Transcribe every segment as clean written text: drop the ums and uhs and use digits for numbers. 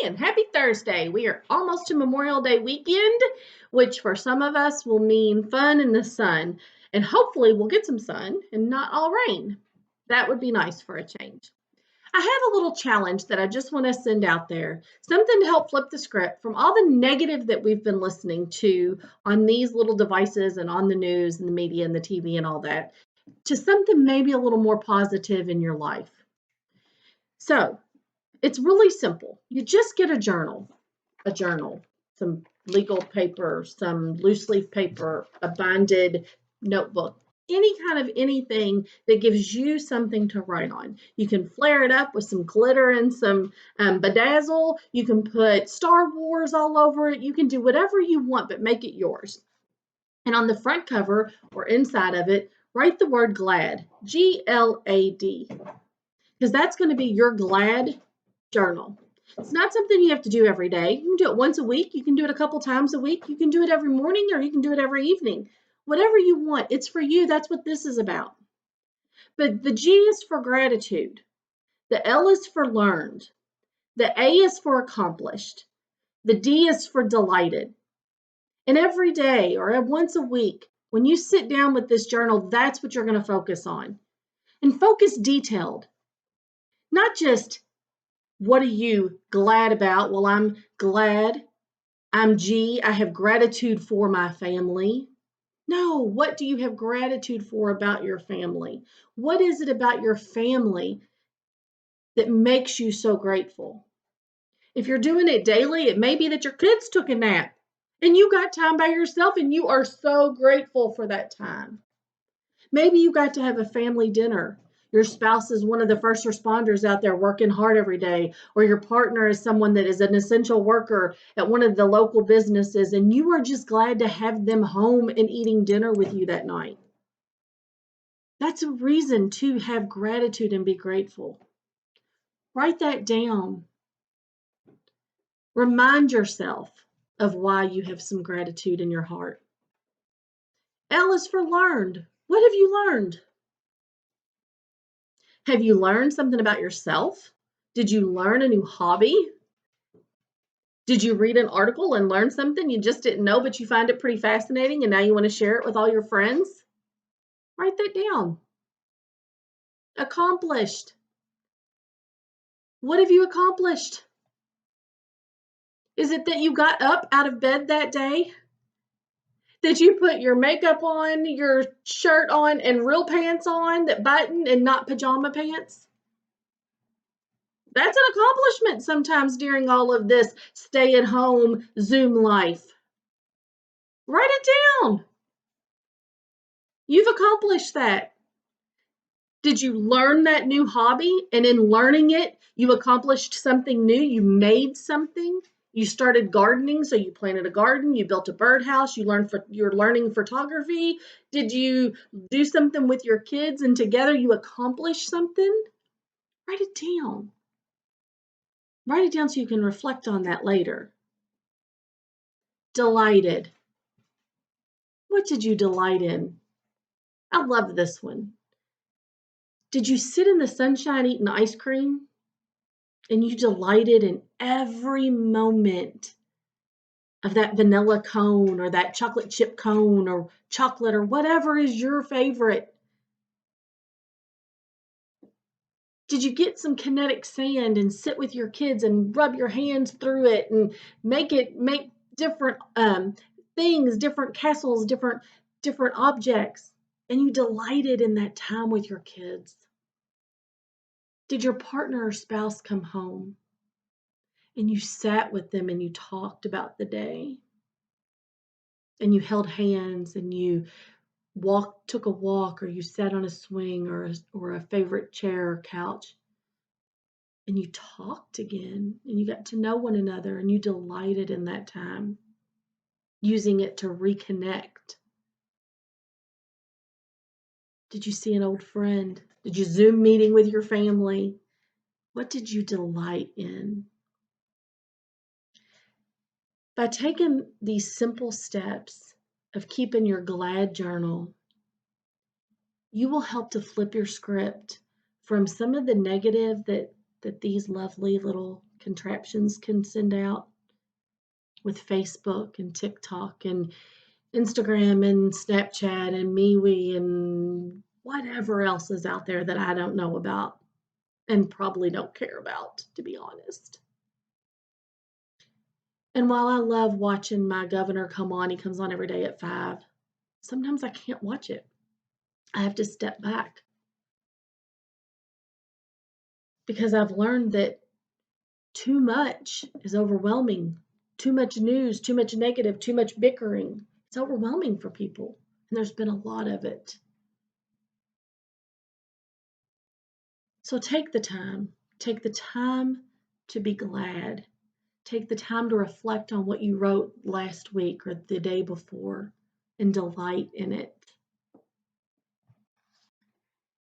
And happy Thursday. We are almost to Memorial Day weekend, which for some of us will mean fun in the sun. And hopefully we'll get some sun and not all rain. That would be nice for a change. I have a little challenge that I just want to send out there. Something to help flip the script from all the negative that we've been listening to on these little devices and on the news and the media and the TV and all that, to something maybe a little more positive in your life. So, it's really simple. You just get a journal, some legal paper, some loose leaf paper, a binded notebook, any kind of anything that gives you something to write on. You can flare it up with some glitter and some bedazzle. You can put Star Wars all over it. You can do whatever you want, but make it yours. And on the front cover or inside of it, write the word GLAD, G-L-A-D, because that's going to be your GLAD journal. It's not something you have to do every day. You can do it once a week. You can do it a couple times a week. You can do it every morning or you can do it every evening. Whatever you want. It's for you. That's what this is about. But the G is for gratitude. The L is for learned. The A is for accomplished. The D is for delighted. And every day or once a week, when you sit down with this journal, that's what you're going to focus on. And focus detailed. Not just what are you glad about? Well, I'm glad. I'm G. I have gratitude for my family. No, what do you have gratitude for about your family? What is it about your family that makes you so grateful? If you're doing it daily, it may be that your kids took a nap and you got time by yourself and you are so grateful for that time. Maybe you got to have a family dinner. Your spouse is one of the first responders out there working hard every day, or your partner is someone that is an essential worker at one of the local businesses, and you are just glad to have them home and eating dinner with you that night. That's a reason to have gratitude and be grateful. Write that down. Remind yourself of why you have some gratitude in your heart. L is for learned. What have you learned? Have you learned something about yourself? Did you learn a new hobby? Did you read an article and learn something you just didn't know, but you find it pretty fascinating and now you want to share it with all your friends? Write that down. Accomplished. What have you accomplished? Is it that you got up out of bed that day? Did you put your makeup on, your shirt on, and real pants on that button and not pajama pants? That's an accomplishment sometimes during all of this stay at home Zoom life. Write it down. You've accomplished that. Did you learn that new hobby? And in learning it, you accomplished something new. You made something. You started gardening, so you planted a garden. You built a birdhouse. You're learning photography. Did you do something with your kids and together you accomplished something? Write it down. Write it down so you can reflect on that later. Delighted. What did you delight in? I love this one. Did you sit in the sunshine eating ice cream? And you delighted in every moment of that vanilla cone or that chocolate chip cone or chocolate or whatever is your favorite. Did you get some kinetic sand and sit with your kids and rub your hands through it and make different things, different castles, different objects, and you delighted in that time with your kids? Did your partner or spouse come home and you sat with them and you talked about the day? And you held hands and you took a walk, or you sat on a swing or a favorite chair or couch, and you talked again and you got to know one another and you delighted in that time, using it to reconnect. Did you see an old friend? Did you Zoom meeting with your family? What did you delight in? By taking these simple steps of keeping your GLAD journal, you will help to flip your script from some of the negative that these lovely little contraptions can send out with Facebook and TikTok and Instagram and Snapchat and MeWe and whatever else is out there that I don't know about and probably don't care about, to be honest. And while I love watching my governor come on, he comes on every day at 5, sometimes I can't watch it. I have to step back because I've learned that too much is overwhelming. Too much news, too much negative, too much bickering. It's overwhelming for people, and there's been a lot of it. So take the time. Take the time to be glad. Take the time to reflect on what you wrote last week or the day before and delight in it.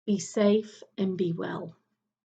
Be safe and be well.